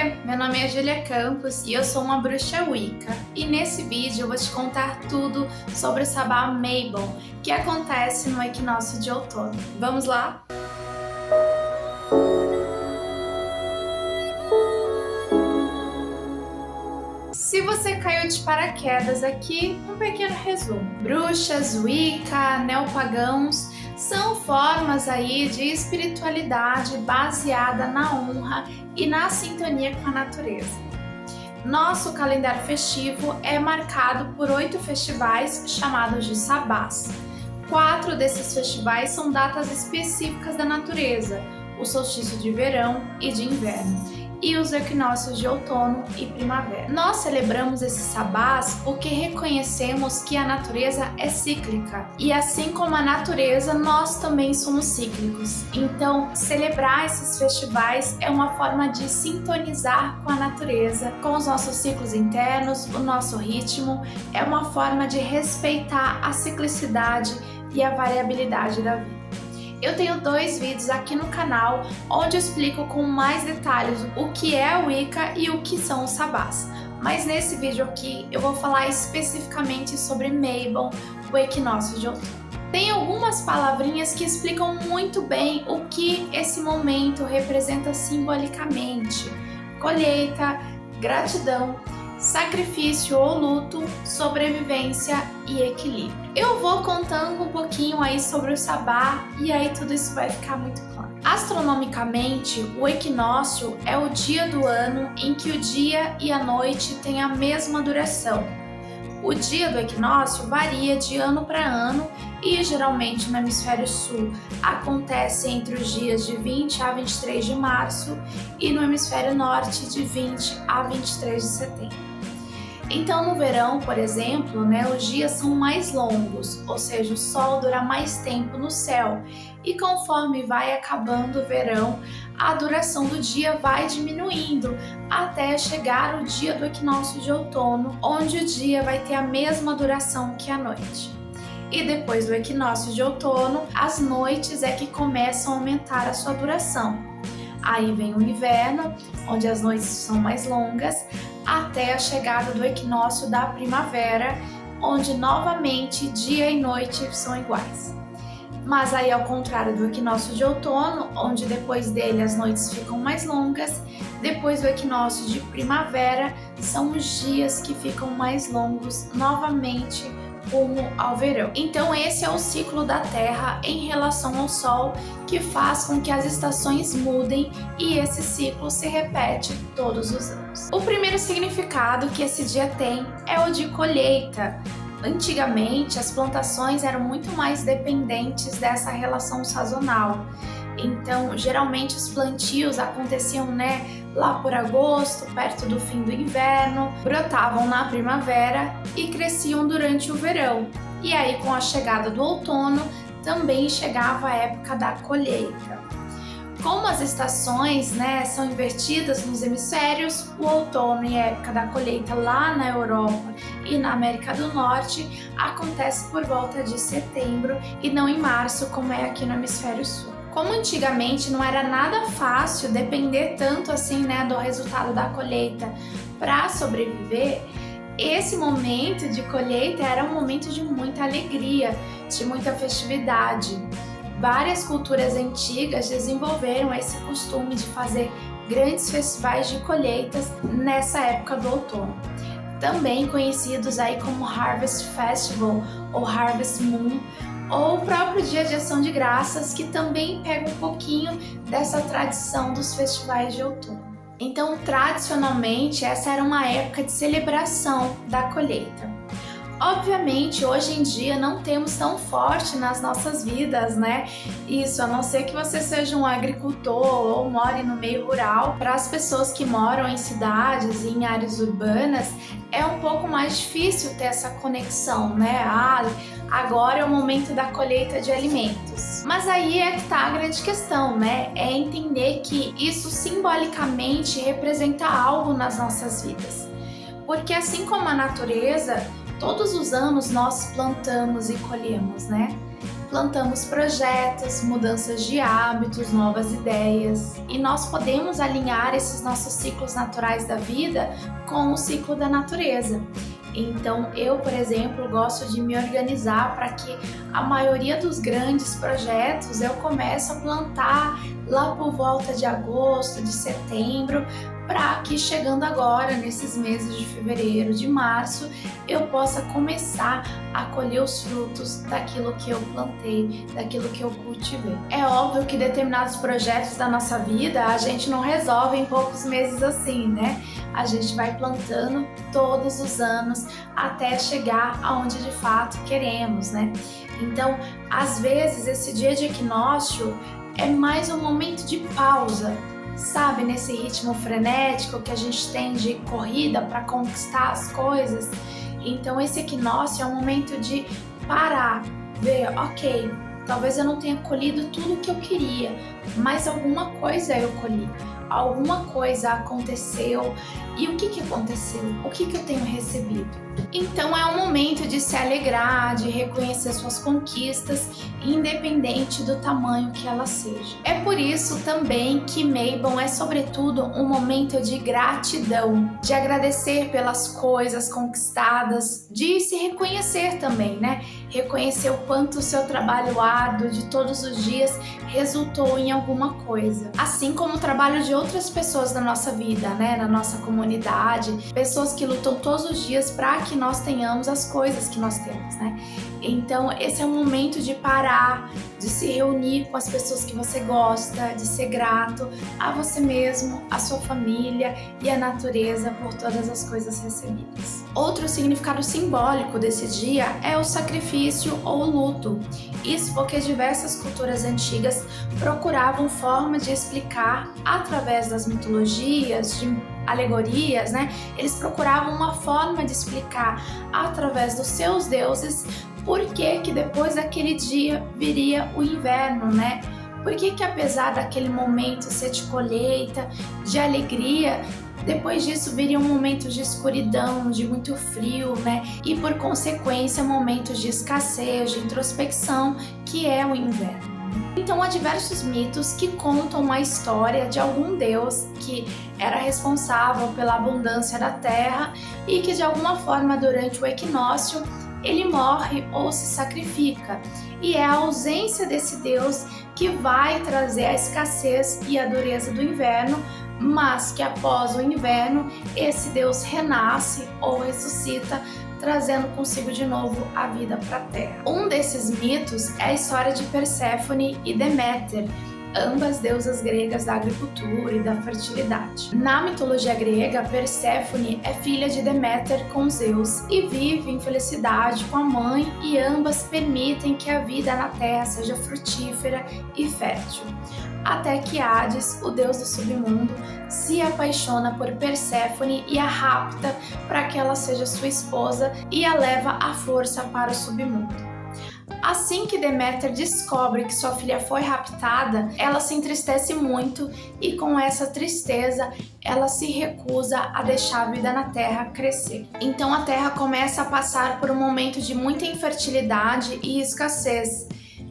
Oi, meu nome é Julia Campos e eu sou uma bruxa Wicca. E nesse vídeo eu vou te contar tudo sobre o sabá Mabon, que acontece no equinócio de outono. Vamos lá? Se você caiu de paraquedas aqui, um pequeno resumo. Bruxas, Wicca, neopagãos são formas aí de espiritualidade baseada na honra e na sintonia com a natureza. Nosso calendário festivo é marcado por 8 festivais chamados de sabás. 4 desses festivais são datas específicas da natureza, o solstício de verão e de inverno, e os equinócios de outono e primavera. Nós celebramos esses sabás porque reconhecemos que a natureza é cíclica e assim como a natureza, nós também somos cíclicos. Então, celebrar esses festivais é uma forma de sintonizar com a natureza, com os nossos ciclos internos, o nosso ritmo, é uma forma de respeitar a ciclicidade e a variabilidade da vida. Eu tenho 2 vídeos aqui no canal onde eu explico com mais detalhes o que é a Wicca e o que são os sabás. Mas nesse vídeo aqui eu vou falar especificamente sobre Mabon, o equinócio de outono. Tem algumas palavrinhas que explicam muito bem o que esse momento representa simbolicamente: colheita, gratidão, sacrifício ou luto, sobrevivência e equilíbrio. Eu vou contando um pouquinho aí sobre o sabá e aí tudo isso vai ficar muito claro. Astronomicamente, o equinócio é o dia do ano em que o dia e a noite têm a mesma duração. O dia do equinócio varia de ano para ano e geralmente no hemisfério sul acontece entre os dias de 20 a 23 de março e no hemisfério norte de 20 a 23 de setembro. Então no verão, por exemplo, os dias são mais longos, ou seja, o sol dura mais tempo no céu e conforme vai acabando o verão, a duração do dia vai diminuindo até chegar o dia do equinócio de outono, onde o dia vai ter a mesma duração que a noite. E depois do equinócio de outono, as noites é que começam a aumentar a sua duração. Aí vem o inverno, onde as noites são mais longas, até a chegada do equinócio da primavera, onde novamente dia e noite são iguais. Mas aí ao contrário do equinócio de outono, onde depois dele as noites ficam mais longas, depois do equinócio de primavera são os dias que ficam mais longos novamente rumo ao verão. Então esse é o ciclo da Terra em relação ao Sol, que faz com que as estações mudem e esse ciclo se repete todos os anos. O primeiro significado que esse dia tem é o de colheita. Antigamente as plantações eram muito mais dependentes dessa relação sazonal. Então, geralmente os plantios aconteciam, lá por agosto, perto do fim do inverno, brotavam na primavera e cresciam durante o verão. E aí, com a chegada do outono, também chegava a época da colheita. Como as estações, são invertidas nos hemisférios, o outono e a época da colheita lá na Europa e na América do Norte acontece por volta de setembro e não em março, como é aqui no hemisfério sul. Como antigamente não era nada fácil depender tanto assim, do resultado da colheita para sobreviver, esse momento de colheita era um momento de muita alegria, de muita festividade. Várias culturas antigas desenvolveram esse costume de fazer grandes festivais de colheitas nessa época do outono, também conhecidos aí como Harvest Festival ou Harvest Moon, ou o próprio Dia de Ação de Graças, que também pega um pouquinho dessa tradição dos festivais de outono. Então, tradicionalmente, essa era uma época de celebração da colheita. Obviamente, hoje em dia não temos tão forte nas nossas vidas, isso, a não ser que você seja um agricultor ou more no meio rural. Para as pessoas que moram em cidades e em áreas urbanas, é um pouco mais difícil ter essa conexão, agora é o momento da colheita de alimentos. Mas aí é que tá a grande questão, é entender que isso simbolicamente representa algo nas nossas vidas. Porque assim como a natureza, todos os anos nós plantamos e colhemos, plantamos projetos, mudanças de hábitos, novas ideias, e nós podemos alinhar esses nossos ciclos naturais da vida com o ciclo da natureza. Então, eu, por exemplo, gosto de me organizar para que a maioria dos grandes projetos eu começo a plantar lá por volta de agosto, de setembro, para que chegando agora, nesses meses de fevereiro, de março, eu possa começar a colher os frutos daquilo que eu plantei, daquilo que eu cultivei. É óbvio que determinados projetos da nossa vida a gente não resolve em poucos meses assim, né? A gente vai plantando todos os anos até chegar aonde de fato queremos, né? Então, às vezes, esse dia de equinócio é mais um momento de pausa, sabe? Nesse ritmo frenético que a gente tem de corrida para conquistar as coisas. Então, esse equinócio é um momento de parar, ver, ok, talvez eu não tenha colhido tudo o que eu queria, mas alguma coisa eu colhi. Alguma coisa aconteceu. E o que aconteceu? O que eu tenho recebido? Então é um momento de se alegrar, de reconhecer suas conquistas, independente do tamanho que ela seja. É por isso também que Mabon é sobretudo um momento de gratidão, de agradecer pelas coisas conquistadas, de se reconhecer também, né? Reconhecer o quanto o seu trabalho árduo de todos os dias resultou em alguma coisa. Assim como o trabalho de outras pessoas na nossa vida, né? Na nossa comunidade, pessoas que lutam todos os dias para que nós tenhamos as coisas que nós temos, né? Então, esse é um momento de parar, de se reunir com as pessoas que você gosta, de ser grato a você mesmo, a sua família e a natureza por todas as coisas recebidas. Outro significado simbólico desse dia é o sacrifício ou o luto. Isso porque diversas culturas antigas procuravam forma de explicar através das mitologias, de alegorias, né? Eles procuravam uma forma de explicar através dos seus deuses por que depois daquele dia viria o inverno, né? Por que apesar daquele momento ser de colheita, de alegria, depois disso viriam momentos de escuridão, de muito frio, né? E por consequência momentos de escassez, de introspecção, que é o inverno. Então há diversos mitos que contam a história de algum deus que era responsável pela abundância da terra e que de alguma forma durante o equinócio ele morre ou se sacrifica. E é a ausência desse deus que vai trazer a escassez e a dureza do inverno, mas que após o inverno esse deus renasce ou ressuscita, trazendo consigo de novo a vida para a Terra. Um desses mitos é a história de Perséfone e Deméter, ambas deusas gregas da agricultura e da fertilidade. Na mitologia grega, Perséfone é filha de Deméter com Zeus e vive em felicidade com a mãe, e ambas permitem que a vida na Terra seja frutífera e fértil. Até que Hades, o deus do submundo, se apaixona por Perséfone e a rapta para que ela seja sua esposa e a leva à força para o submundo. Assim que Deméter descobre que sua filha foi raptada, ela se entristece muito e com essa tristeza ela se recusa a deixar a vida na Terra crescer. Então a Terra começa a passar por um momento de muita infertilidade e escassez.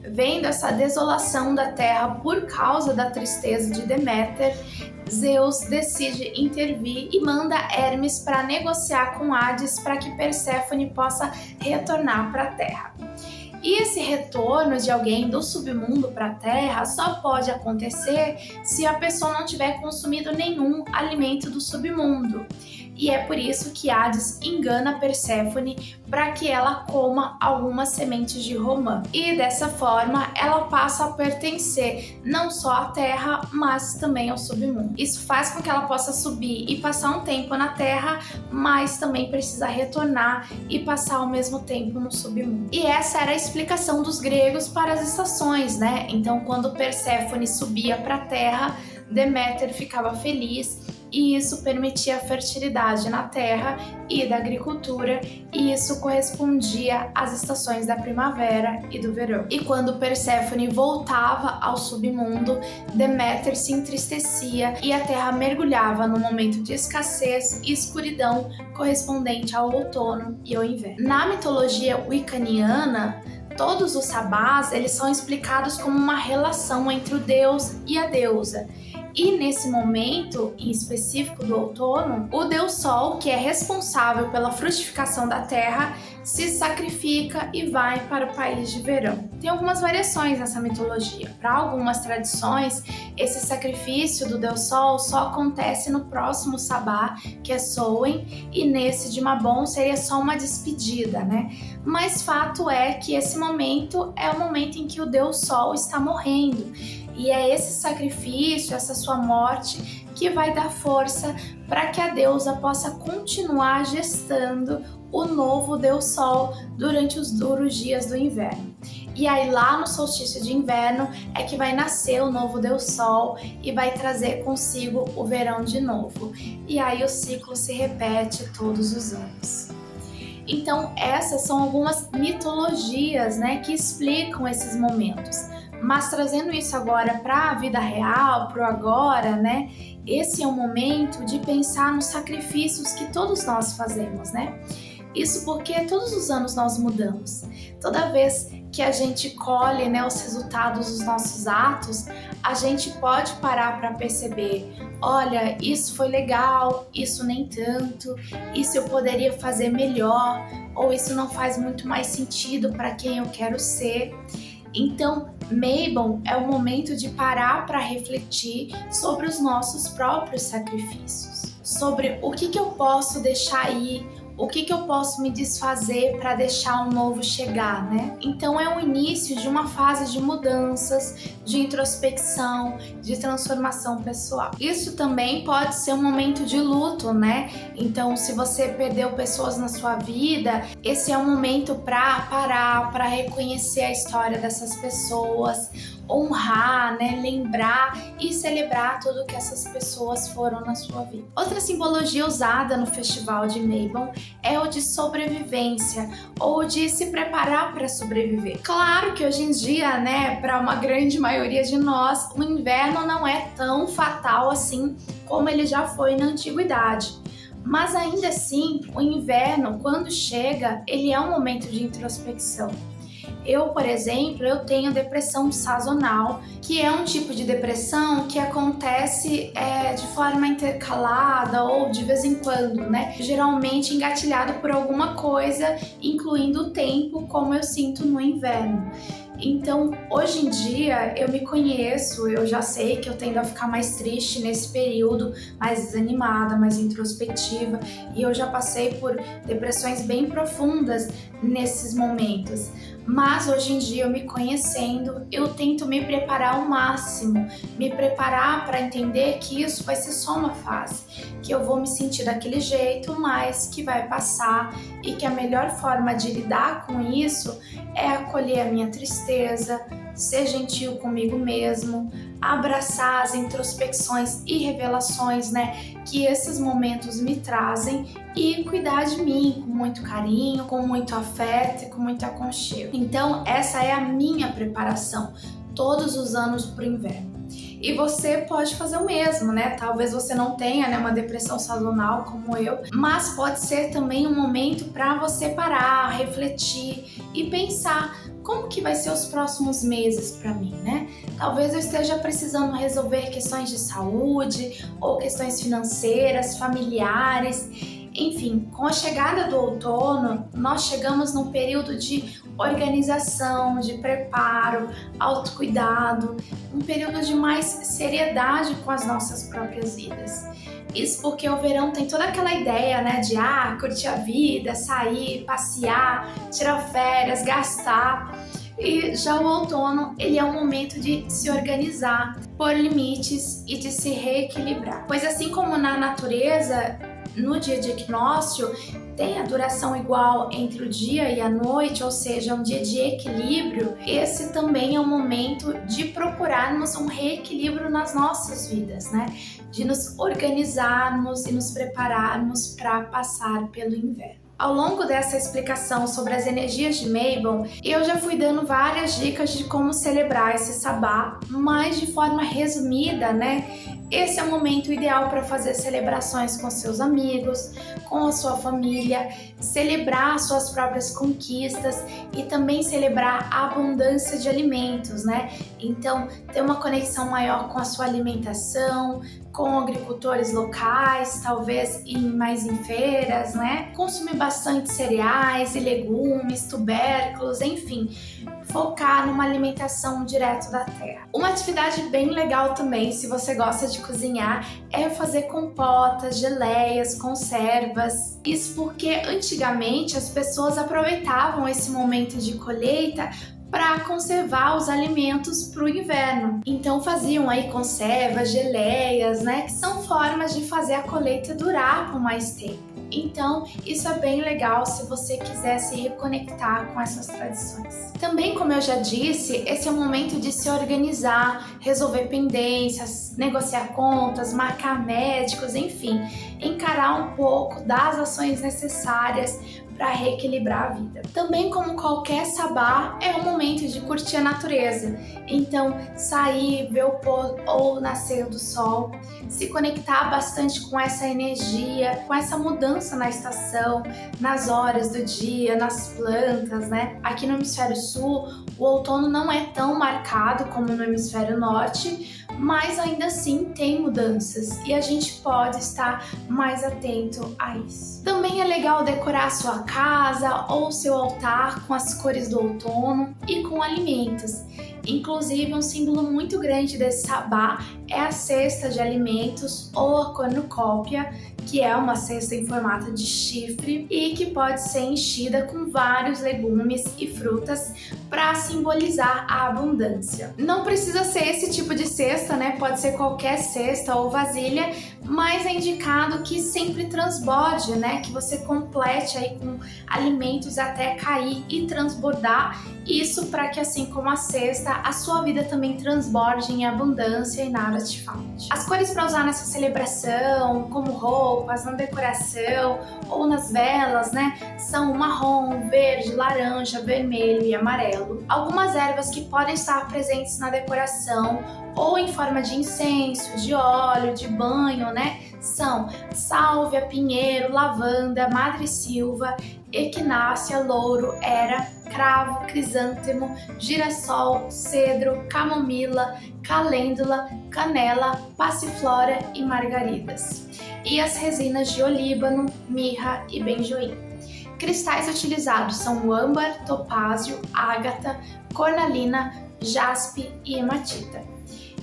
Vendo essa desolação da Terra por causa da tristeza de Deméter, Zeus decide intervir e manda Hermes para negociar com Hades para que Perséfone possa retornar para a Terra. E esse retorno de alguém do submundo para a Terra só pode acontecer se a pessoa não tiver consumido nenhum alimento do submundo. E é por isso que Hades engana Perséfone para que ela coma algumas sementes de romã. E dessa forma ela passa a pertencer não só à Terra, mas também ao submundo. Isso faz com que ela possa subir e passar um tempo na Terra, mas também precisa retornar e passar ao mesmo tempo no submundo. E essa era a explicação dos gregos para as estações, né? Então, quando Perséfone subia para a Terra, Deméter ficava feliz, e isso permitia a fertilidade na terra e da agricultura, e isso correspondia às estações da primavera e do verão. E quando Perséfone voltava ao submundo, Deméter se entristecia e a terra mergulhava no momento de escassez e escuridão correspondente ao outono e ao inverno. Na mitologia wiccaniana, todos os sabás, eles são explicados como uma relação entre o deus e a deusa. E nesse momento, em específico do outono, o deus Sol, que é responsável pela frutificação da terra, se sacrifica e vai para o país de verão. Tem algumas variações nessa mitologia. Para algumas tradições, esse sacrifício do deus Sol só acontece no próximo sabá, que é Soen, e nesse de Mabon seria só uma despedida, né? Mas fato é que esse momento é o momento em que o deus Sol está morrendo. E é esse sacrifício, essa sua morte, que vai dar força para que a deusa possa continuar gestando o novo Deus Sol durante os duros dias do inverno. E aí lá no solstício de inverno é que vai nascer o novo Deus Sol e vai trazer consigo o verão de novo. E aí o ciclo se repete todos os anos. Então essas são algumas mitologias, né, que explicam esses momentos. Mas trazendo isso agora para a vida real, para o agora, né? Esse é o momento de pensar nos sacrifícios que todos nós fazemos, né? Isso porque todos os anos nós mudamos. Toda vez que a gente colhe, né, os resultados dos nossos atos, a gente pode parar para perceber, olha, isso foi legal, isso nem tanto, isso eu poderia fazer melhor, ou isso não faz muito mais sentido para quem eu quero ser. Então, Mabon é o momento de parar para refletir sobre os nossos próprios sacrifícios, sobre o que eu posso deixar ir, o que eu posso me desfazer para deixar um novo chegar, né? Então é o início de uma fase de mudanças, de introspecção, de transformação pessoal. Isso também pode ser um momento de luto, né? Então, se você perdeu pessoas na sua vida, esse é um momento para parar, para reconhecer a história dessas pessoas, honrar, né, lembrar e celebrar tudo que essas pessoas foram na sua vida. Outra simbologia usada no festival de Mabon é o de sobrevivência ou de se preparar para sobreviver. Claro que hoje em dia, né, para uma grande maioria de nós, o inverno não é tão fatal assim como ele já foi na antiguidade. Mas ainda assim, o inverno, quando chega, ele é um momento de introspecção. Eu, por exemplo, eu tenho depressão sazonal, que é um tipo de depressão que acontece de forma intercalada ou de vez em quando, né? Geralmente engatilhado por alguma coisa, incluindo o tempo, como eu sinto no inverno. Então, hoje em dia, eu me conheço, eu já sei que eu tendo a ficar mais triste nesse período, mais desanimada, mais introspectiva, e eu já passei por depressões bem profundas nesses momentos. Mas hoje em dia, eu me conhecendo, eu tento me preparar ao máximo, me preparar para entender que isso vai ser só uma fase, que eu vou me sentir daquele jeito, mas que vai passar e que a melhor forma de lidar com isso é acolher a minha tristeza, ser gentil comigo mesmo, abraçar as introspecções e revelações, né, que esses momentos me trazem e cuidar de mim com muito carinho, com muito afeto e com muito aconchego. Então, essa é a minha preparação todos os anos para o inverno. E você pode fazer o mesmo, né? Talvez você não tenha, né, uma depressão sazonal como eu, mas pode ser também um momento para você parar, refletir e pensar como que vai ser os próximos meses para mim, né? Talvez eu esteja precisando resolver questões de saúde ou questões financeiras, familiares. Enfim, com a chegada do outono, nós chegamos num período de organização, de preparo, autocuidado, um período de mais seriedade com as nossas próprias vidas. Isso porque o verão tem toda aquela ideia, né, de curtir a vida, sair, passear, tirar férias, gastar. E já o outono, ele é um momento de se organizar, pôr limites e de se reequilibrar. Pois assim como na natureza, no dia de equinócio, tem a duração igual entre o dia e a noite, ou seja, um dia de equilíbrio, esse também é um momento de procurarmos um reequilíbrio nas nossas vidas, né? De nos organizarmos e nos prepararmos para passar pelo inverno. Ao longo dessa explicação sobre as energias de Mabon, eu já fui dando várias dicas de como celebrar esse sabá, mas de forma resumida, né? Esse é o momento ideal para fazer celebrações com seus amigos, com a sua família, celebrar suas próprias conquistas e também celebrar a abundância de alimentos, né? Então, ter uma conexão maior com a sua alimentação, com agricultores locais, talvez ir mais em feiras, né? Consumir bastante cereais e legumes, tubérculos, enfim, focar numa alimentação direto da terra. Uma atividade bem legal também, se você gosta de cozinhar, é fazer compotas, geleias, conservas. Isso porque antigamente as pessoas aproveitavam esse momento de colheita para conservar os alimentos para o inverno. Então faziam aí conservas, geleias, né, que são formas de fazer a colheita durar por mais tempo. Então, isso é bem legal se você quiser se reconectar com essas tradições. Também, como eu já disse, esse é o momento de se organizar, resolver pendências, negociar contas, marcar médicos, enfim, encarar um pouco das ações necessárias para reequilibrar a vida. Também, como qualquer sabá, é um momento de curtir a natureza. Então, sair, ver o pôr ou nascer do sol, se conectar bastante com essa energia, com essa mudança na estação, nas horas do dia, nas plantas, né? Aqui no hemisfério sul, o outono não é tão marcado como no hemisfério norte, mas ainda assim tem mudanças e a gente pode estar mais atento a isso. Também é legal decorar a sua casa ou seu altar com as cores do outono e com alimentos. Inclusive, um símbolo muito grande desse sabá é a cesta de alimentos ou a cornucópia, que é uma cesta em formato de chifre e que pode ser enchida com vários legumes e frutas para simbolizar a abundância. Não precisa ser esse tipo de cesta, né? Pode ser qualquer cesta ou vasilha, mas é indicado que sempre transborde, né? Que você complete aí com alimentos até cair e transbordar. Isso para que, assim como a cesta, a sua vida também transborde em abundância e nada te falte. As cores para usar nessa celebração, como roupas, na decoração ou nas velas, né? São marrom, verde, laranja, vermelho e amarelo. Algumas ervas que podem estar presentes na decoração ou em forma de incenso, de óleo, de banho, né? São sálvia, pinheiro, lavanda, madressilva, equinácea, louro, era, cravo, crisântemo, girassol, cedro, camomila, calêndula, canela, passiflora e margaridas. E as resinas de olíbano, mirra e benjoim. Cristais utilizados são o âmbar, topázio, ágata, cornalina, jaspe e hematita.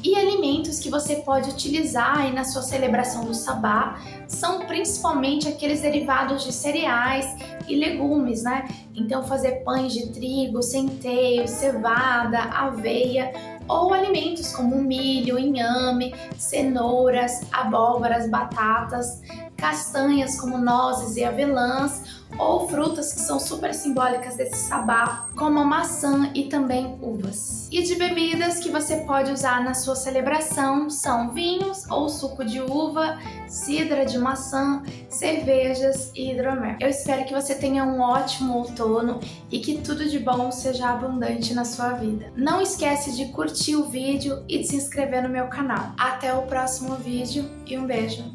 E alimentos que você pode utilizar aí na sua celebração do sabá são principalmente aqueles derivados de cereais e legumes, né? Então fazer pães de trigo, centeio, cevada, aveia ou alimentos como milho, inhame, cenouras, abóboras, batatas, castanhas como nozes e avelãs ou frutas que são super simbólicas desse sabá, como a maçã e também uvas. E de bebidas que você pode usar na sua celebração são vinhos ou suco de uva, cidra de maçã, cervejas e hidromel. Eu espero que você tenha um ótimo outono e que tudo de bom seja abundante na sua vida. Não esquece de curtir o vídeo e de se inscrever no meu canal. Até o próximo vídeo e um beijo!